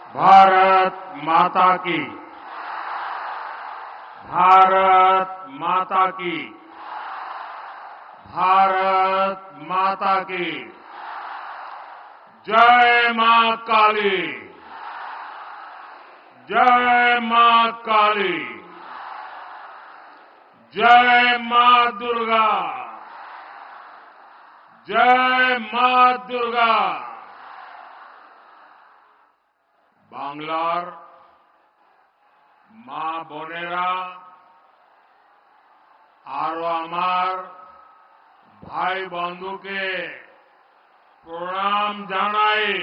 भारत माता की। भारत माता की। भारत माता की। जय मां काली। जय मां काली। जय मां दुर्गा। जय मां दुर्गा। बांग्लार मां बोनेरा आरो आमार भाई बंधु के प्रणाम जानाई।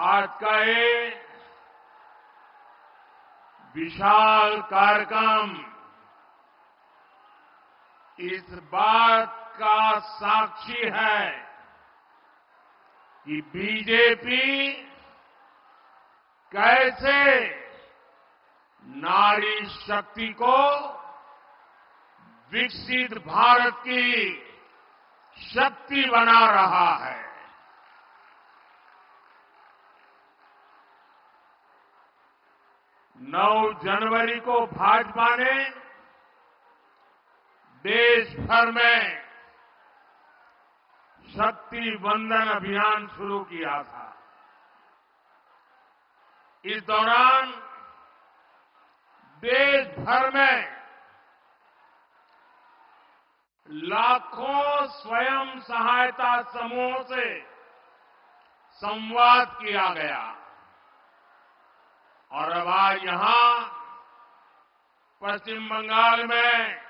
आज का ये विशाल कार्यक्रम इस बात का साक्षी है कि बीजेपी कैसे नारी शक्ति को विकसित भारत की शक्ति बना रहा है। 9 जनवरी को भाजपा ने देश भर में शक्ति वंदन अभियान शुरू किया था। इस दौरान देश भर में लाखों स्वयं सहायता समूहों से संवाद किया गया और अब आज यहां पश्चिम बंगाल में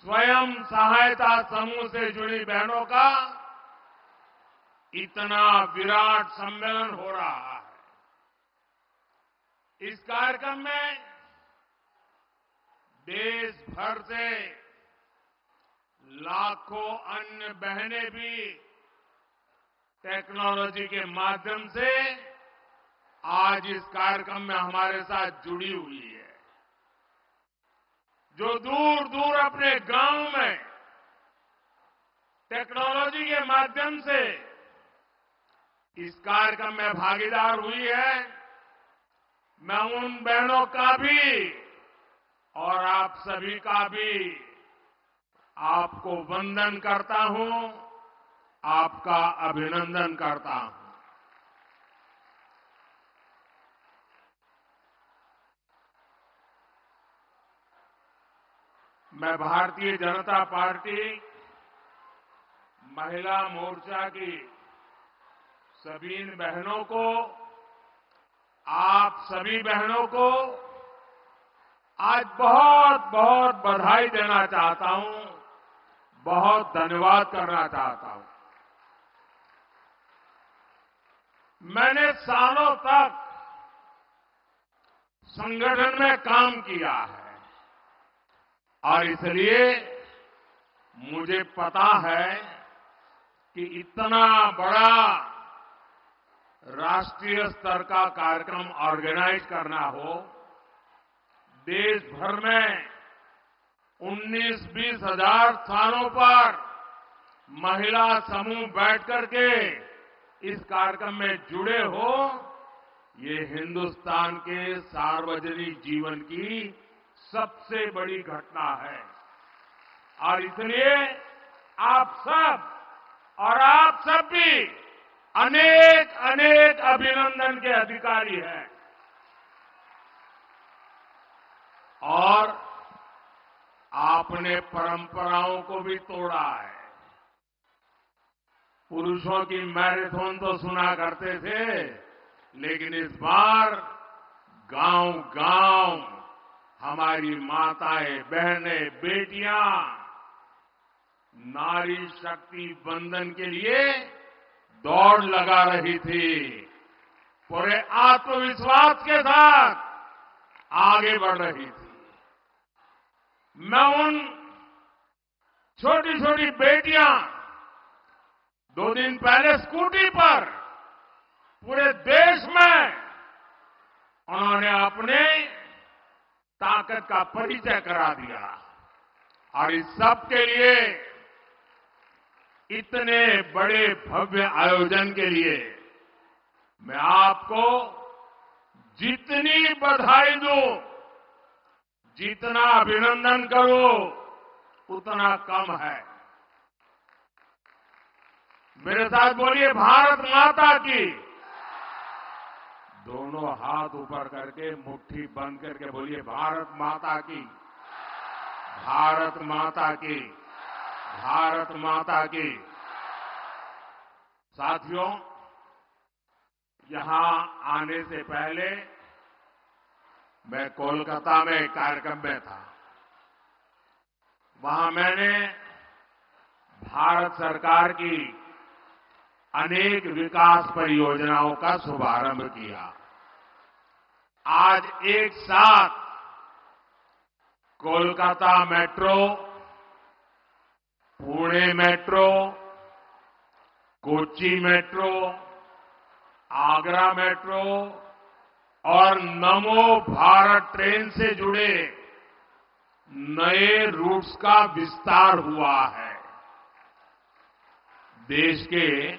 स्वयं सहायता समूह से जुड़ी बहनों का इतना विराट सम्मेलन हो रहा है। इस कार्यक्रम में देश भर से लाखों अन्य बहनें भी टेक्नोलॉजी के माध्यम से आज इस कार्यक्रम में हमारे साथ जुड़ी हुई है। जो दूर दूर अपने गांव में टेक्नोलॉजी के माध्यम से इस कार्यक्रम में भागीदार हुई है, मैं उन बहनों का भी और आप सभी का भी आपको वंदन करता हूं, आपका अभिनंदन करता हूं। मैं भारतीय जनता पार्टी महिला मोर्चा की सभी बहनों को, आप सभी बहनों को आज बहुत बहुत बधाई देना चाहता हूं, बहुत धन्यवाद करना चाहता हूं। मैंने सालों तक संगठन में काम किया है और इसलिए मुझे पता है कि इतना बड़ा राष्ट्रीय स्तर का कार्यक्रम ऑर्गेनाइज करना हो, देश भर में 19-20 हजार स्थानों पर महिला समूह बैठ करके इस कार्यक्रम में जुड़े हो, ये हिंदुस्तान के सार्वजनिक जीवन की सबसे बड़ी घटना है। और इसलिए आप सब और आप सब भी अनेक अनेक अभिनंदन के अधिकारी हैं। और आपने परंपराओं को भी तोड़ा है। पुरुषों की मैराथन तो सुना करते थे, लेकिन इस बार गांव-गांव हमारी माताएं, बहनें, बेटियां नारी शक्ति वंदन के लिए दौड़ लगा रही थी। पूरे आत्मविश्वास के साथ आगे बढ़ रही थी। मैं उन छोटी छोटी बेटियां 2 दिन पहले स्कूटी पर पूरे देश में उन्होंने अपने ताकत ताकत का परिचय करा दिया। और इस सब के लिए, इतने बड़े भव्य आयोजन के लिए मैं आपको जितनी बधाई दूं, जितना अभिनंदन करूं, उतना कम है। मेरे साथ बोलिए भारत माता की। दोनों हाथ ऊपर करके मुट्ठी बंद करके बोलिए भारत माता की, भारत माता की, भारत माता की। साथियों, यहां आने से पहले मैं कोलकाता में एक कार्यक्रम में था। वहां मैंने भारत सरकार की अनेक विकास परियोजनाओं का शुभारंभ किया। आज एक साथ Kolkata metro, Pune metro, Kochi metro, Agra metro और नमो भारत ट्रेन से जुड़े नए रूट्स का विस्तार हुआ है। देश के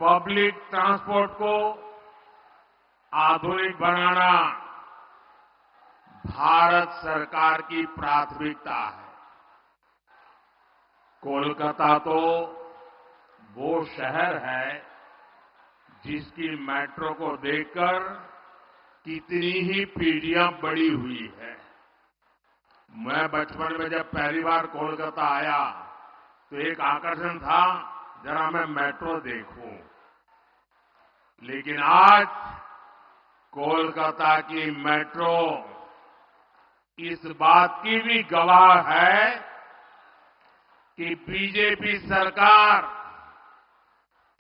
पब्लिक ट्रांसपोर्ट को आधुनिक बनाना भारत सरकार की प्राथमिकता है। कोलकाता तो वो शहर है जिसकी मेट्रो को देखकर कितनी ही पीढ़ियां बड़ी हुई है। मैं बचपन में जब पहली बार कोलकाता आया तो एक आकर्षण था, जरा मैं मेट्रो देखूं। लेकिन आज कोलकाता की मेट्रो इस बात की भी गवाह है कि बीजेपी सरकार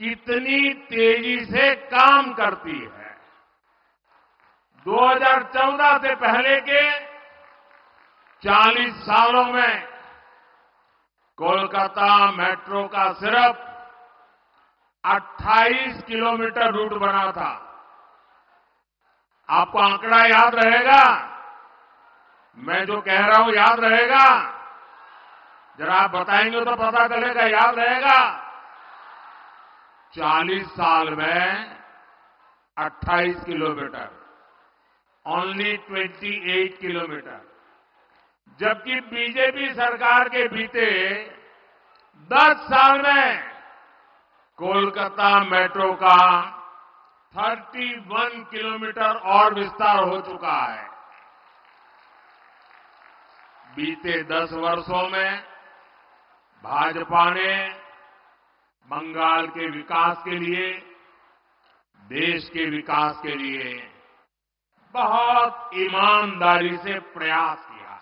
कितनी तेजी से काम करती है। 2014 से पहले के 40 सालों में कोलकाता मेट्रो का सिर्फ 28 किलोमीटर रूट बना था। आपको आंकड़ा याद रहेगा? मैं जो कह रहा हूं याद रहेगा? जरा आप बताएंगे तो पता चलेगा, याद रहेगा? 40 साल में 28 किलोमीटर, ओनली 28 किलोमीटर। जबकि बीजेपी सरकार के बीते 10 साल में कोलकाता मेट्रो का 31 किलोमीटर और विस्तार हो चुका है। बीते 10 वर्षों में भाजपा ने बंगाल के विकास के लिए, देश के विकास के लिए बहुत ईमानदारी से प्रयास किया है।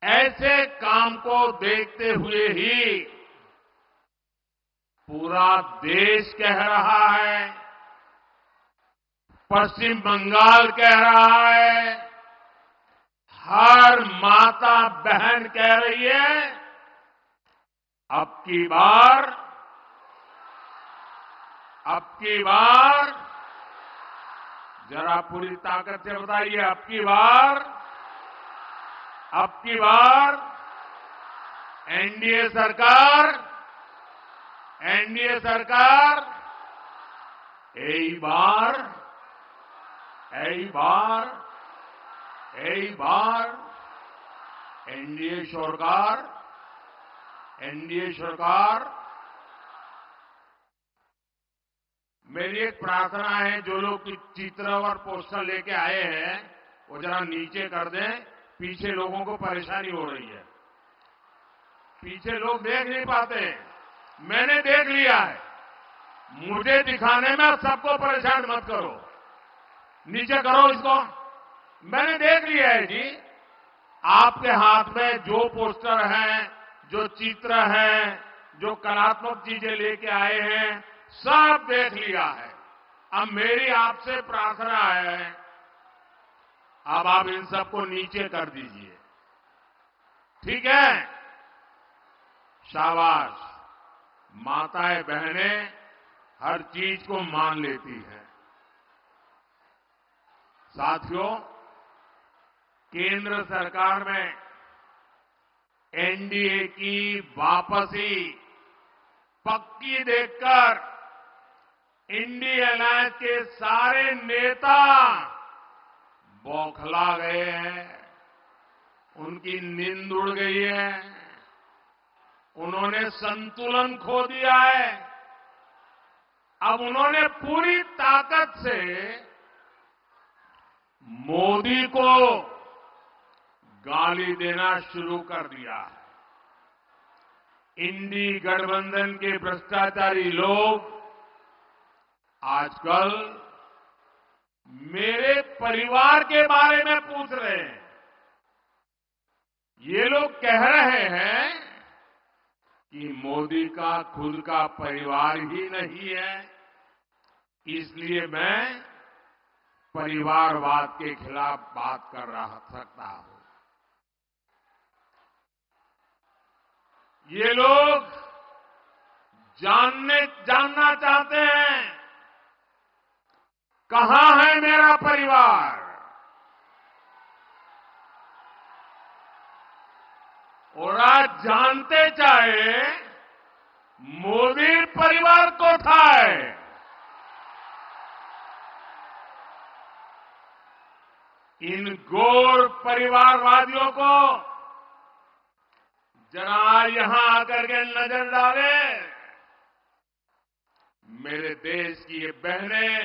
ऐसे काम को देखते हुए ही पूरा देश कह रहा है, पश्चिम बंगाल कह रहा है, हर माता बहन कह रही है, अब की बार जरा पूरी ताकत से बताइए, अब की बार एनडीए सरकार, यही बार एनडीए सरकार। मेरी एक प्रार्थना है, जो लोग चित्र और पोस्टर लेके आए हैं वो जरा नीचे कर दें, पीछे लोगों को परेशानी हो रही है। पीछे लोग देख नहीं पाते, मैंने देख लिया है। मुझे दिखाने में सबको परेशान मत करो, नीचे करो इसको। मैंने देख लिया है जी, आपके हाथ में जो पोस्टर हैं, जो चित्र हैं, जो कलात्मक चीजें लेके आए हैं, सब देख लिया है। अब मेरी आपसे प्रार्थना है, अब आप इन सबको नीचे कर दीजिए, ठीक है? शाबाश। माताएं बहनें हर चीज को मान लेती हैं। साथियों, केंद्र सरकार में एनडीए की वापसी पक्की देखकर इंडिया अलायंस के सारे नेता बौखला गए हैं। उनकी नींद उड़ गई है। उन्होंने संतुलन खो दिया है। अब उन्होंने पूरी ताकत से मोदी को गाली देना शुरू कर दिया है। इंडी गठबंधन के भ्रष्टाचारी लोग आजकल मेरे परिवार के बारे में पूछ रहे हैं। ये लोग कह रहे हैं कि मोदी का खुद का परिवार ही नहीं है, इसलिए मैं परिवारवाद के खिलाफ बात कर सकता हूं। ये लोग जानना चाहते हैं कहां है मेरा परिवार। और आज जानते चाहे मोदी परिवार को था है। इन घोर परिवारवादियों को जरा यहां आकर के नजर डाले। मेरे देश की ये बहनें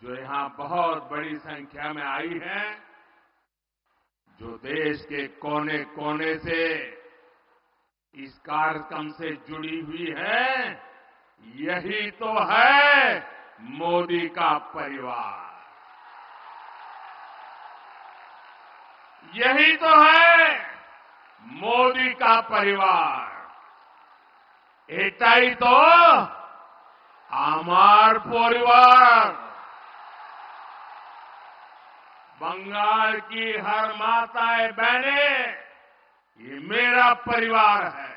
जो यहां बहुत बड़ी संख्या में आई हैं, जो देश के कोने कोने से इस कार्यक्रम से जुड़ी हुई है, यही तो है मोदी का परिवार। यही तो है मोदी का परिवार। एटाई तो आमार परिवार। बंगाल की हर माताएं बहनें, ये मेरा परिवार है।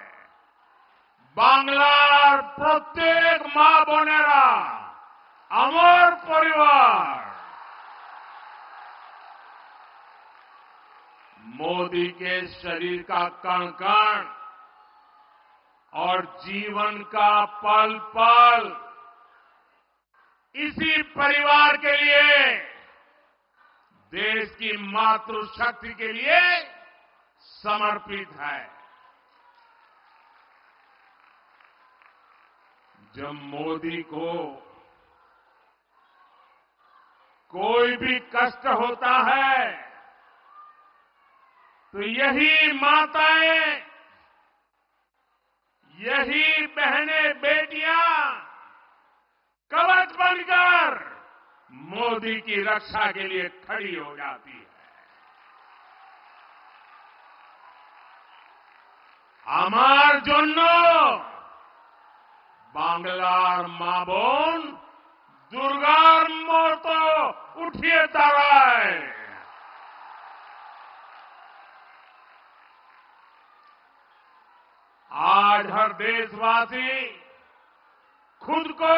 बांग्लार प्रत्येक मां बोनेरा আমার परिवार। मोदी के शरीर का कण कण और जीवन का पल पल इसी परिवार के लिए, देश की मातृशक्ति के लिए समर्पित है। जब मोदी को कोई भी कष्ट होता है तो यही माताएं, यही बहनें बेटियां कवच बनकर मोदी की रक्षा के लिए खड़ी हो जाती है। আমার জন্য বাংলার মা বোন দুর্গার মতো উঠিয়ে দাঁড়ায়। आज हर देशवासी खुद को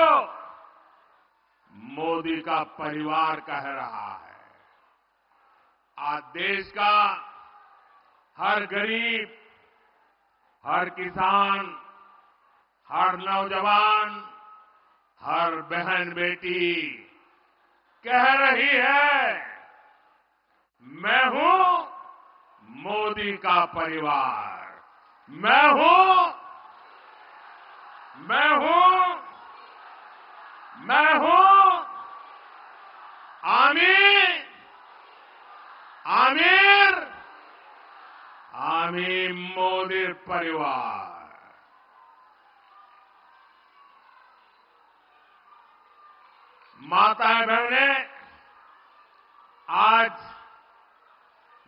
मोदी का परिवार कह रहा है। आज देश का हर गरीब, हर किसान, हर नौजवान, हर बहन बेटी कह रही है, मैं हूं मोदी का परिवार। मैं हूं, मैं हूं, मैं हूं आमीर, आमीर, आमीर मोदी परिवार। माताएं बहनें, आज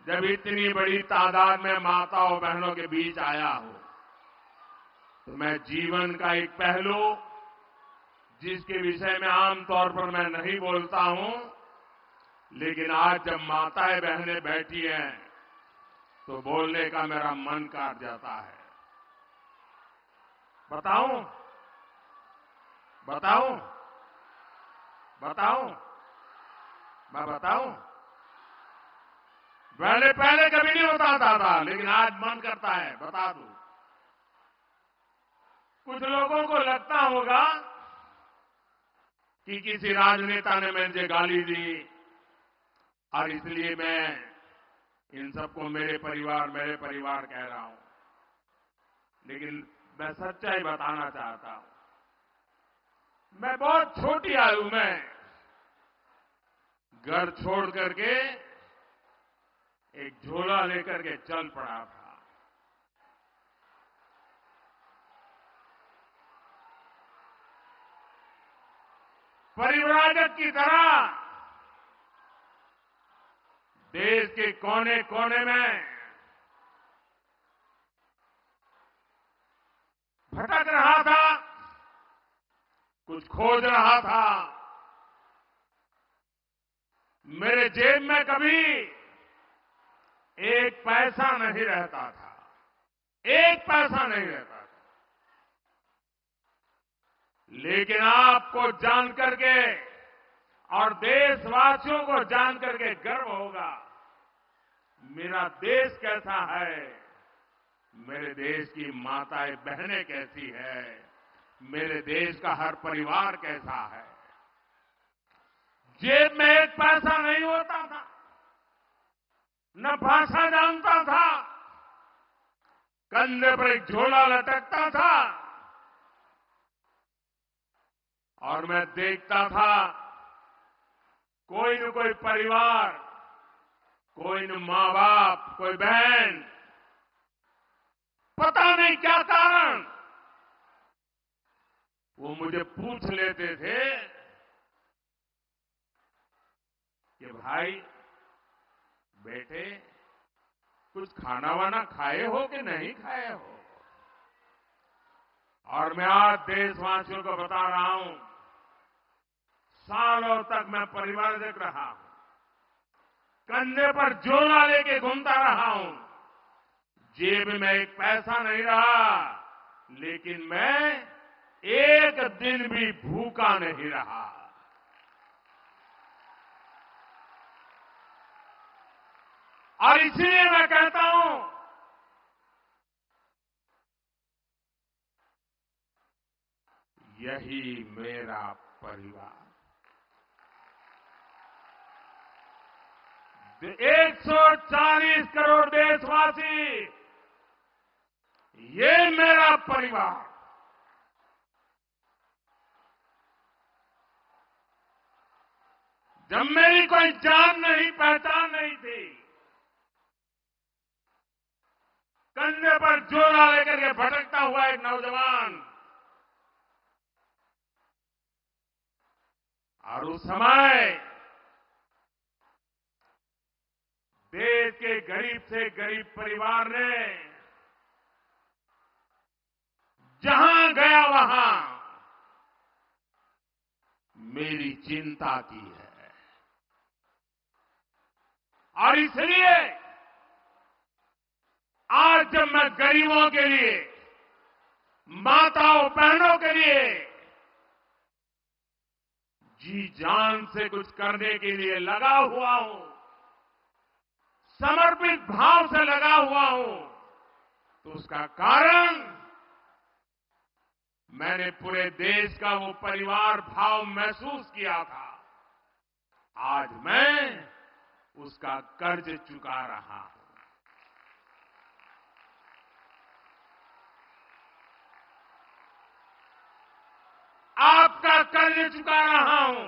जब इतनी बड़ी तादाद में माताओं बहनों के बीच आया हूं, तो मैं जीवन का एक पहलू जिसके विषय में आमतौर पर मैं नहीं बोलता हूं, लेकिन आज जब माताएं बहनें बैठी हैं तो बोलने का मेरा मन काट जाता है। बताऊं, बताऊं, बताऊं, मैं बताऊं, पहले पहले कभी नहीं बताता था, लेकिन आज मन करता है बता दूं। कुछ लोगों को लगता होगा कि किसी राजनेता ने मुझे गाली दी और इसलिए मैं इन सबको मेरे परिवार कह रहा हूं। लेकिन मैं सच्चाई बताना चाहता हूं। मैं बहुत छोटी आयु में घर छोड़ करके एक झोला लेकर के चल पड़ा था। परिव्राजक की तरह देश के कोने कोने में भटक रहा था, कुछ खोज रहा था। मेरे जेब में कभी एक पैसा नहीं रहता था, एक पैसा नहीं रहता था। लेकिन आपको जान करके और देशवासियों को जान करके गर्व होगा, मेरा देश कैसा है, मेरे देश की माताएं बहनें कैसी है, मेरे देश का हर परिवार कैसा है। जेब में एक पैसा नहीं होता था, न भाषा जानता था, कंधे पर एक झोला लटकता था और मैं देखता था कोई न कोई परिवार, कोई न मां बाप, कोई बहन, पता नहीं क्या कारण, वो मुझे पूछ लेते थे कि भाई बेटे कुछ खाना वाना खाए हो कि नहीं खाए हो। और मैं आज देशवासियों को बता रहा हूं, सालों तक मैं परिवारजक रहा हूं, कंधे पर झोला लेके घूमता रहा हूं, जेब में एक पैसा नहीं रहा, लेकिन मैं एक दिन भी भूखा नहीं रहा। और इसलिए मैं कहता हूं, यही मेरा परिवार। 140 करोड़ देशवासी, ये मेरा परिवार। जब मेरी कोई जान नहीं, पहचान नहीं थी, कंधे पर झोला लेकर के भटकता हुआ एक नौजवान, और उस समय देश के गरीब से गरीब परिवार ने जहां गया वहां मेरी चिंता की है। और इसलिए आज जब मैं गरीबों के लिए, माताओं बहनों के लिए जी जान से कुछ करने के लिए लगा हुआ हूं, समर्पित भाव से लगा हुआ हूं, तो उसका कारण मैंने पूरे देश का वो परिवार भाव महसूस किया था। आज मैं उसका कर्ज चुका रहा हूं। आपका कर्ज चुका रहा हूं।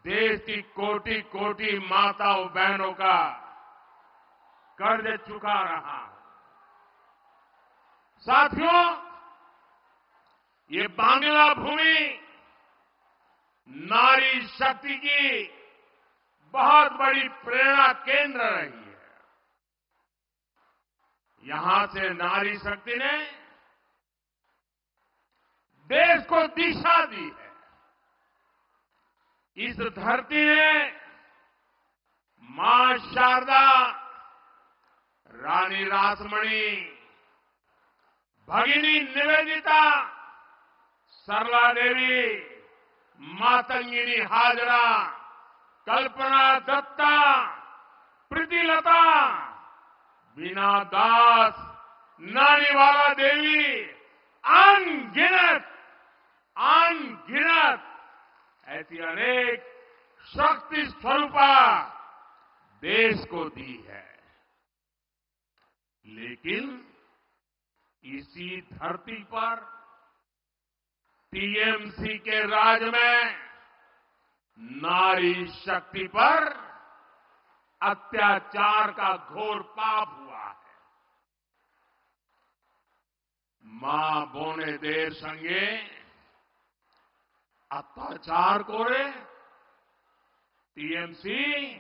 देश की कोटि कोटि माताओं बहनों का कर्ज चुका रहा हूं। साथियों, ये बांग्ला भूमि नारी शक्ति की बहुत बड़ी प्रेरणा केंद्र रही है। यहां से नारी शक्ति ने देश को दिशा दी है। इस धरती ने मां शारदा, रानी रासमणी, भगिनी निवेदिता, सरला देवी, मातंगिनी हाजरा, कल्पना दत्ता, प्रीतिलता, बीना दास, नानीवाला देवी, अनगिनत ऐसी अनेक शक्ति स्वरूपा देश को दी है। लेकिन इसी धरती पर टीएमसी के राज में नारी शक्ति पर अत्याचार का घोर पाप हुआ है। मां बोने देर संगे अत्याचार करे टीएमसी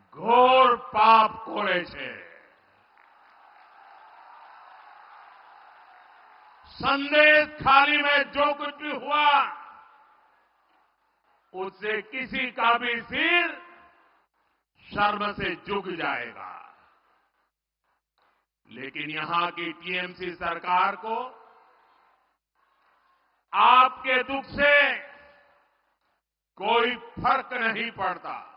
घोर पाप करे छे। संदेश खाली में जो कुछ भी हुआ उससे किसी का भी सिर शर्म से झुक जाएगा। लेकिन यहां की टीएमसी सरकार को आपके दुख से कोई फर्क नहीं पड़ता।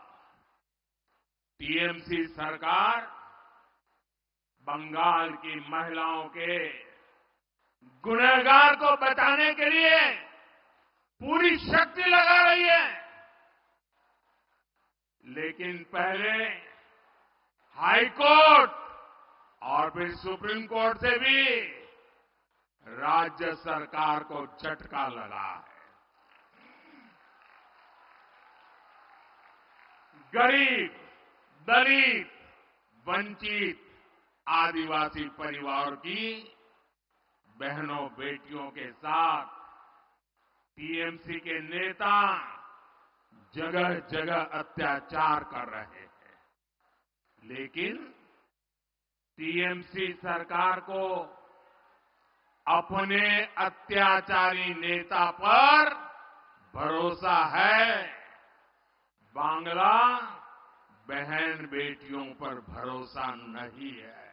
टीएमसी सरकार बंगाल की महिलाओं के गुनहगार को बचाने के लिए पूरी शक्ति लगा रही है। लेकिन पहले हाई कोर्ट और फिर सुप्रीम कोर्ट से भी राज्य सरकार को झटका लगा है। गरीब, दलित, वंचित, आदिवासी परिवार की बहनों बेटियों के साथ टीएमसी के नेता जगह जगह अत्याचार कर रहे हैं। लेकिन टीएमसी सरकार को अपने अत्याचारी नेता पर भरोसा है, बांग्ला बहन बेटियों पर भरोसा नहीं है।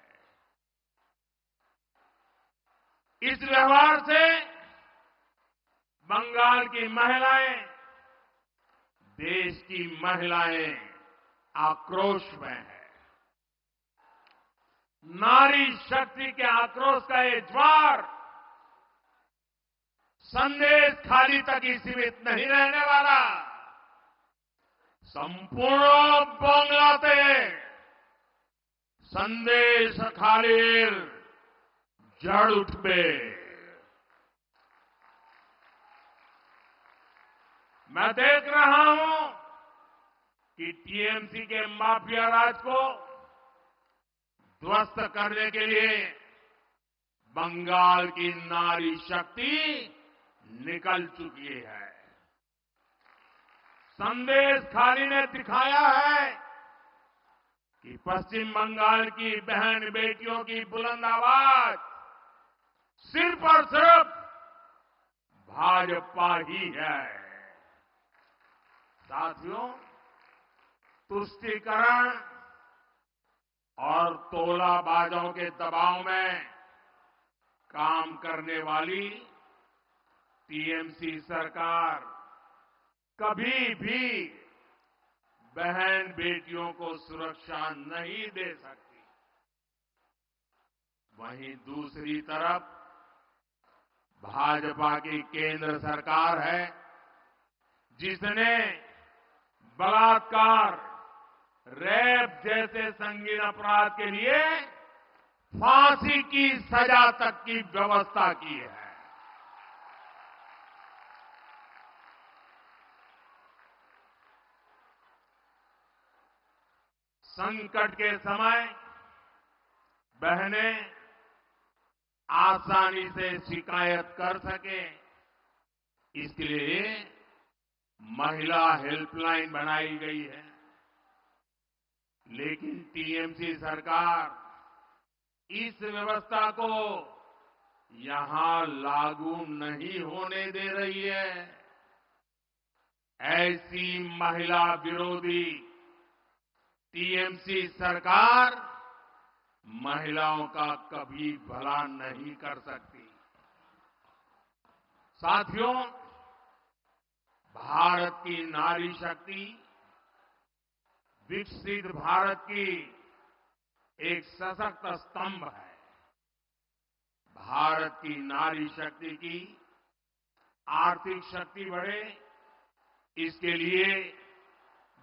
इस व्यवहार से बंगाल की महिलाएं, देश की महिलाएं आक्रोश में है। नारी शक्ति के आक्रोश का ये ज्वार संदेश खाली तक ही सीमित नहीं रहने वाला। संपूर्ण बांग्लाते संदेश खालीर जड़ उठबे। मैं देख रहा हूं कि टीएमसी के माफिया राज को ध्वस्त करने के लिए बंगाल की नारी शक्ति निकल चुकी है। संदेश खाली ने दिखाया है कि पश्चिम बंगाल की बहन बेटियों की बुलंद आवाज सिर्फ और सिर्फ भाजपा ही है। साथियों, तुष्टीकरण और तोलाबाजों के दबाव में काम करने वाली टीएमसी सरकार कभी भी बहन बेटियों को सुरक्षा नहीं दे सकती। वहीं दूसरी तरफ भाजपा की केंद्र सरकार है जिसने बलात्कार, रेप जैसे संगीन अपराध के लिए फांसी की सजा तक की व्यवस्था की है। संकट के समय बहनें आसानी से शिकायत कर सके, इसके लिए महिला हेल्पलाइन बनाई गई है। लेकिन टीएमसी सरकार इस व्यवस्था को यहां लागू नहीं होने दे रही है। ऐसी महिला विरोधी टीएमसी सरकार महिलाओं का कभी भला नहीं कर सकती। साथियों, भारत की नारी शक्ति विकसित भारत की एक सशक्त स्तंभ है। भारत की नारी शक्ति की आर्थिक शक्ति बढ़े, इसके लिए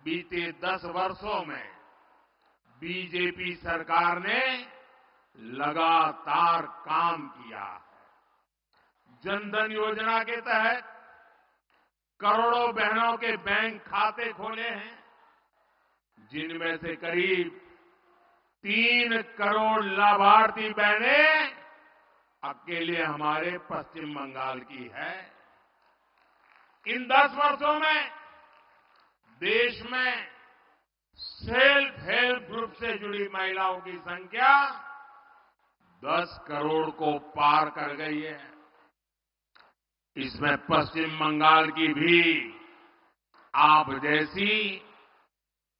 बीते 10 वर्षों में बीजेपी सरकार ने लगातार काम किया है। जनधन योजना के तहत करोड़ों बहनों के बैंक खाते खोले हैं, जिनमें से करीब 3 करोड़ लाभार्थी बहनें अकेले हमारे पश्चिम बंगाल की है। इन 10 वर्षों में देश में सेल्फ हेल्प ग्रुप से जुड़ी महिलाओं की संख्या 10 करोड़ को पार कर गई है। इसमें पश्चिम बंगाल की भी आप जैसी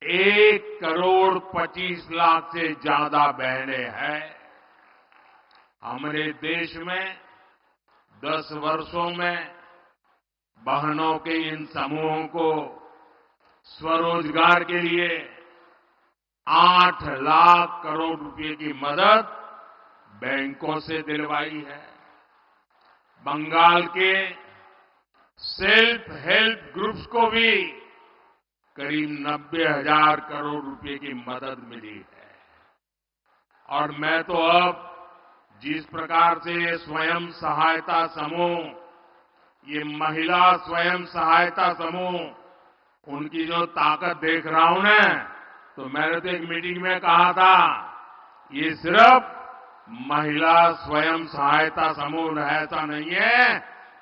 1 करोड़ 25 लाख से ज्यादा बहनें हैं। हमारे देश में 10 वर्षों में बहनों के इन समूहों को स्वरोजगार के लिए 8 लाख करोड़ रुपए की मदद बैंकों से दिलवाई है। बंगाल के सेल्फ हेल्प ग्रुप्स को भी करीब 90,000 करोड़ रुपए की मदद मिली है। और मैं तो अब जिस प्रकार से स्वयं सहायता समूह, ये महिला स्वयं सहायता समूह, उनकी जो ताकत देख रहा हूं ना, तो मैंने तो एक मीटिंग में कहा था, ये सिर्फ महिला स्वयं सहायता समूह ऐसा नहीं है,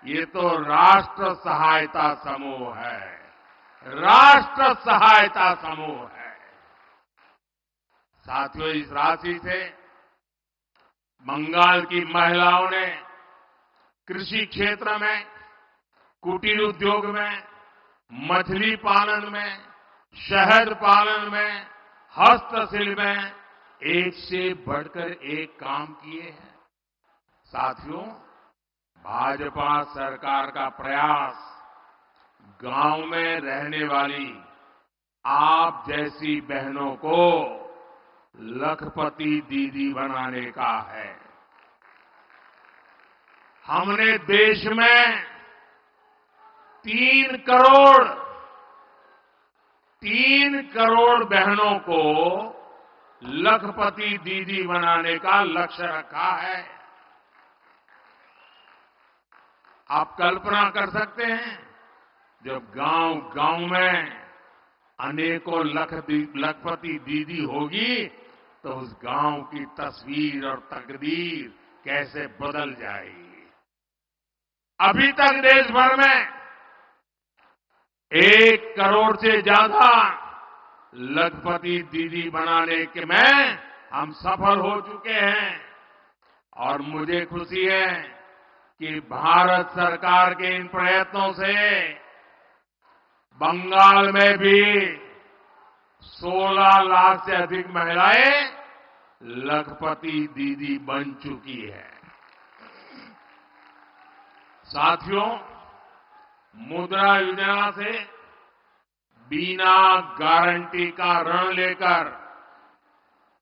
ये तो राष्ट्र सहायता समूह है। राष्ट्र सहायता समूह है। साथियों, इस राशि से बंगाल की महिलाओं ने कृषि क्षेत्र में, कुटीर उद्योग में, मछली पालन में, शहद पालन में, हस्तशिल्प में एक से बढ़कर एक काम किए हैं। साथियों, भाजपा सरकार का प्रयास गांव में रहने वाली आप जैसी बहनों को लखपति दीदी बनाने का है। हमने देश में 3 करोड़ बहनों को लखपति दीदी बनाने का लक्ष्य रखा है। आप कल्पना कर सकते हैं, जब गांव में अनेकों लखपति दीदी होगी तो उस गांव की तस्वीर और तकदीर कैसे बदल जाएगी। अभी तक देश भर में 1 करोड़ से ज्यादा लखपति दीदी बनाने के में हम सफल हो चुके हैं। और मुझे खुशी है कि भारत सरकार के इन प्रयत्नों से बंगाल में भी 16 लाख से अधिक महिलाएं लखपति दीदी बन चुकी है। साथियों, मुद्रा योजना से बिना गारंटी का ऋण लेकर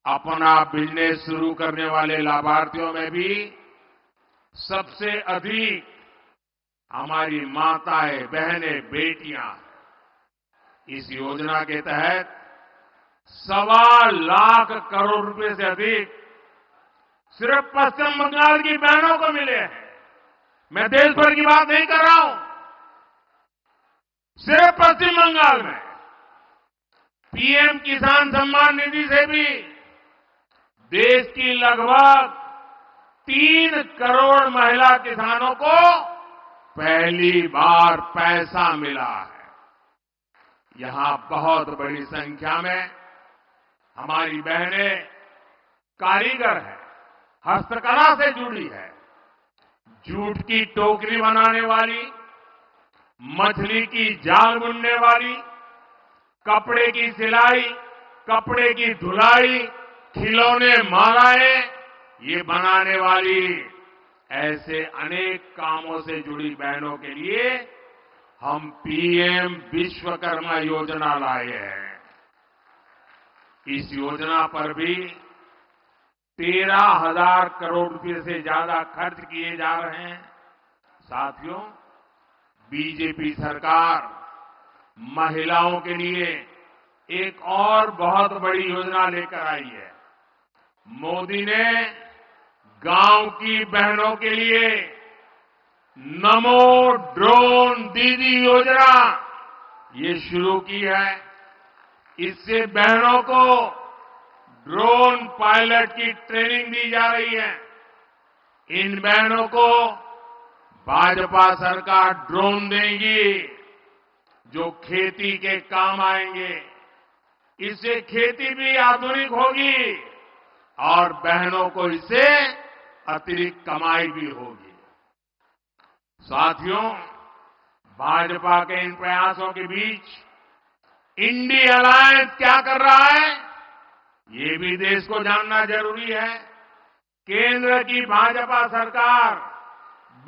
अपना बिजनेस शुरू करने वाले लाभार्थियों में भी सबसे अधिक हमारी माताएं, बहनें, बेटियां। इस योजना के तहत 1.25 लाख करोड़ रुपए से अधिक सिर्फ पश्चिम बंगाल की बहनों को मिले हैं। मैं देश भर की बात नहीं कर रहा हूं, सिर्फ पश्चिम बंगाल में पीएम किसान सम्मान निधि से भी देश की लगभग 3 करोड़ महिला किसानों को पहली बार पैसा मिला है। यहां बहुत बड़ी संख्या में हमारी बहनें कारीगर हैं, हस्तकला से जुड़ी है। जूट की टोकरी बनाने वाली, मछली की जाल बुनने वाली, कपड़े की सिलाई, कपड़े की धुलाई, खिलौने, मालाएं ये बनाने वाली, ऐसे अनेक कामों से जुड़ी बहनों के लिए हम पीएम विश्वकर्मा योजना लाए हैं। इस योजना पर भी 13,000 करोड़ रुपए से ज्यादा खर्च किए जा रहे हैं। साथियों, बीजेपी सरकार महिलाओं के लिए एक और बहुत बड़ी योजना लेकर आई है। मोदी ने गांव की बहनों के लिए नमो ड्रोन दीदी योजना ये शुरू की है। इससे बहनों को ड्रोन पायलट की ट्रेनिंग दी जा रही है। इन बहनों को भाजपा सरकार ड्रोन देगी जो खेती के काम आएंगे। इससे खेती भी आधुनिक होगी और बहनों को इससे अतिरिक्त कमाई भी होगी। साथियों, भाजपा के इन प्रयासों के बीच इंडी अलायंस क्या कर रहा है, ये भी देश को जानना जरूरी है। केंद्र की भाजपा सरकार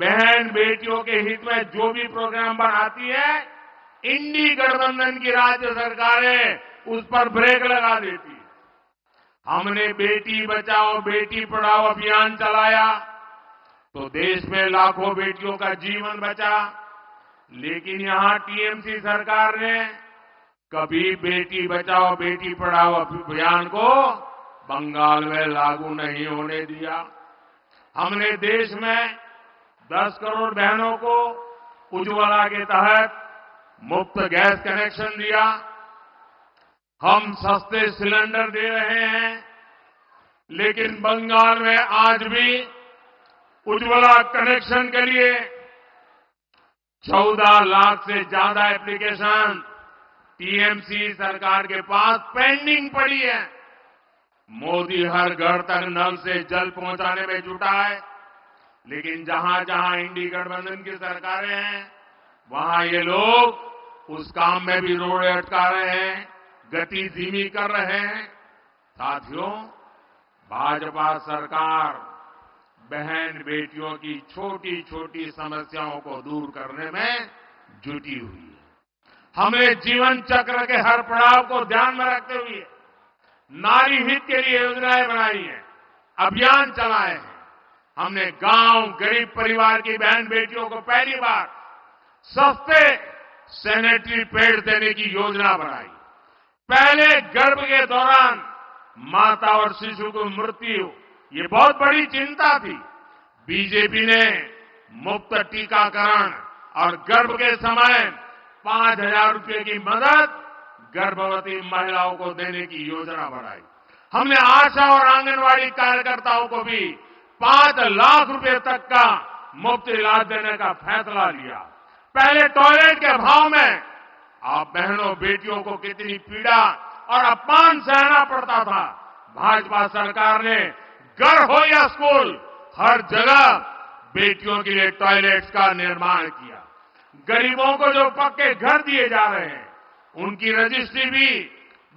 बहन बेटियों के हित में जो भी प्रोग्राम बनाती है, इंडी गठबंधन की राज्य सरकारें उस पर ब्रेक लगा देती है। हमने बेटी बचाओ बेटी पढ़ाओ अभियान चलाया तो देश में लाखों बेटियों का जीवन बचा। लेकिन यहां टीएमसी सरकार ने कभी बेटी बचाओ बेटी पढ़ाओ अभियान को बंगाल में लागू नहीं होने दिया। हमने देश में 10 करोड़ बहनों को उज्ज्वला के तहत मुफ्त गैस कनेक्शन दिया। हम सस्ते सिलेंडर दे रहे हैं। लेकिन बंगाल में आज भी उज्ज्वला कनेक्शन के लिए 14 लाख से ज्यादा एप्लीकेशन टीएमसी सरकार के पास पेंडिंग पड़ी है। मोदी हर घर तक नल से जल पहुंचाने में जुटा है। लेकिन जहां जहां इंडी गठबंधन की सरकारें हैं, वहां ये लोग उस काम में भी रोड़े अटका रहे हैं, गति धीमी कर रहे हैं। साथियों, भाजपा सरकार बहन बेटियों की छोटी छोटी समस्याओं को दूर करने में जुटी हुई है। हमने जीवन चक्र के हर पड़ाव को ध्यान में रखते हुए नारी हित के लिए योजनाएं बनाई हैं, अभियान चलाए हैं। हमने गांव गरीब परिवार की बहन बेटियों को पहली बार सस्ते सैनिटरी पैड देने की योजना बनाई। पहले गर्भ के दौरान माता और शिशु की मृत्यु ये बहुत बड़ी चिंता थी। बीजेपी ने मुफ्त टीकाकरण और गर्भ के समय 5,000 रुपए की मदद गर्भवती महिलाओं को देने की योजना बनाई। हमने आशा और आंगनवाड़ी कार्यकर्ताओं को भी 5 लाख रुपए तक का मुफ्त इलाज देने का फैसला लिया। पहले टॉयलेट के अभाव में आप बहनों बेटियों को कितनी पीड़ा और अपमान सहना पड़ता था। भाजपा सरकार ने घर हो या स्कूल, हर जगह बेटियों के लिए टॉयलेट्स का निर्माण किया। गरीबों को जो पक्के घर दिए जा रहे हैं, उनकी रजिस्ट्री भी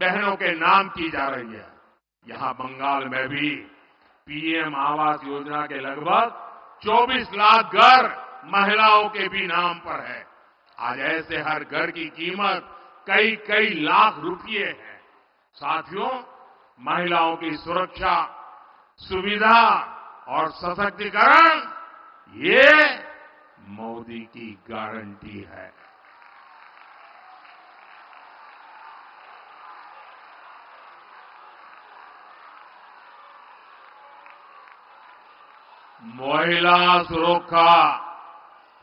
बहनों के नाम की जा रही है। यहां बंगाल में भी पीएम आवास योजना के लगभग 24 लाख घर महिलाओं के भी नाम पर है। आज ऐसे हर घर की कीमत कई कई लाख रुपए है। साथियों, महिलाओं की सुरक्षा, सुविधा और सशक्तिकरण ये मोदी की गारंटी है। महिला सुरक्षा,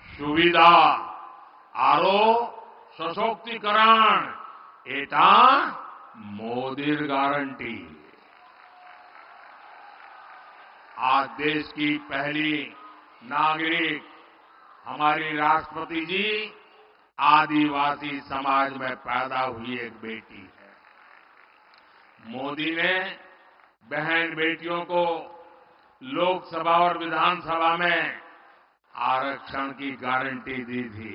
सुविधा आरो सशक्तिकरण एटा मोदीर गारंटी। आज देश की पहली नागरिक हमारी राष्ट्रपति जी आदिवासी समाज में पैदा हुई एक बेटी है। मोदी ने बहन बेटियों को लोकसभा और विधानसभा में आरक्षण की गारंटी दी थी,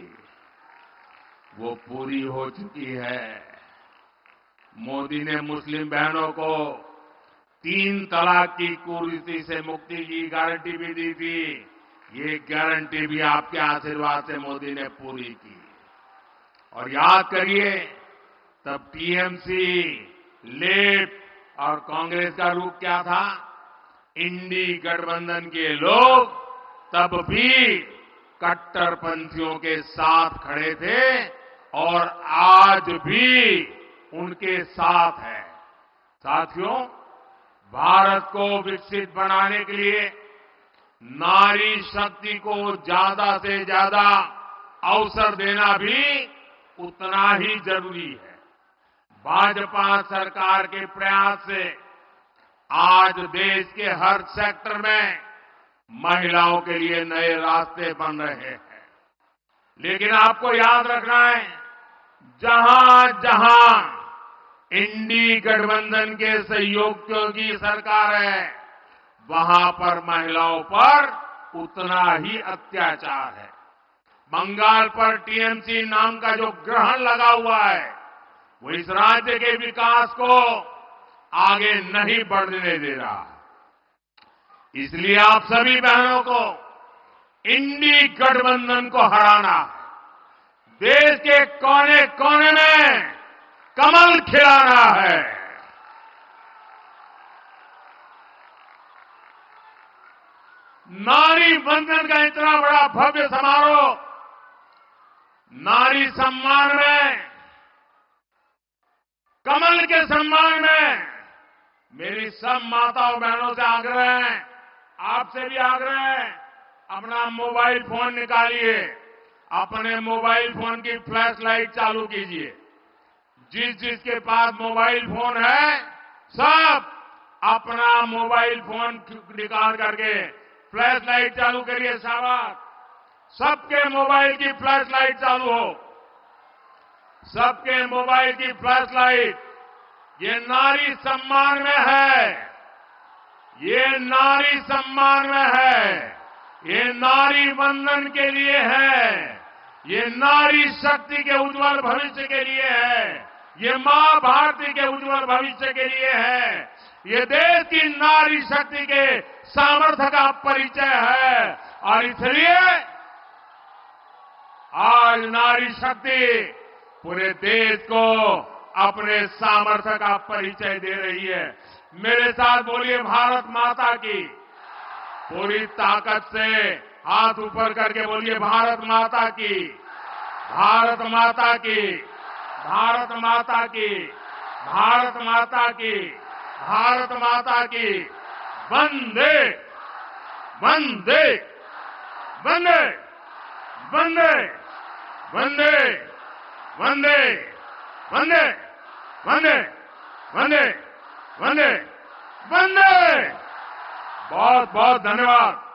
वो पूरी हो चुकी है। मोदी ने मुस्लिम बहनों को 3 तलाक की कुरीति से मुक्ति की गारंटी भी दी थी। ये गारंटी भी आपके आशीर्वाद से मोदी ने पूरी की। और याद करिए, तब टीएमसी, लेफ्ट और कांग्रेस का रूप क्या था? इंडी गठबंधन के लोग तब भी कट्टरपंथियों के साथ खड़े थे और आज भी उनके साथ है। साथियों, भारत को विकसित बनाने के लिए नारी शक्ति को ज्यादा से ज्यादा अवसर देना भी उतना ही जरूरी है। भाजपा सरकार के प्रयास से आज देश के हर सेक्टर में महिलाओं के लिए नए रास्ते बन रहे हैं। लेकिन आपको याद रखना है, जहां जहां इंडी गठबंधन के सहयोगियों की सरकार है, वहां पर महिलाओं पर उतना ही अत्याचार है। बंगाल पर टीएमसी नाम का जो ग्रहण लगा हुआ है, वो इस राज्य के विकास को आगे नहीं बढ़ने दे रहा। इसलिए आप सभी बहनों को इंडी गठबंधन को हराना, देश के कोने कोने में कमल खिलाना है। नारी बंधन का इतना बड़ा भव्य समारोह, नारी सम्मान में, कमल के सम्मान में मेरी सब माताओं बहनों से आग्रह है, आपसे भी आग्रह है, अपना मोबाइल फोन निकालिए, अपने मोबाइल फोन की फ्लैश लाइट चालू कीजिए। जिसके पास मोबाइल फोन है, सब अपना मोबाइल फोन निकाल करके फ्लैश लाइट चालू करिए। शाबाश, सबके मोबाइल की फ्लैश लाइट चालू हो, सबके मोबाइल की फ्लैश लाइट। ये नारी सम्मान में है, ये नारी सम्मान में है, ये नारी बंधन के लिए है, ये नारी शक्ति के उज्जवल भविष्य के लिए है, ये मां भारती के उज्जवल भविष्य के लिए है, ये देश की नारी शक्ति के सामर्थ्य का परिचय है। और इसलिए आज नारी शक्ति पूरे देश को अपने सामर्थ्य का परिचय दे रही है। मेरे साथ बोलिए, भारत माता की। पूरी ताकत से हाथ ऊपर करके बोलिए, भारत माता की, भारत माता की, भारत माता की, भारत माता की, भारत माता की। वंदे वंदे वंदे वंदे वंदे वंदे वंदे वंदे वंदे वंदे वंदे। बहुत बहुत धन्यवाद।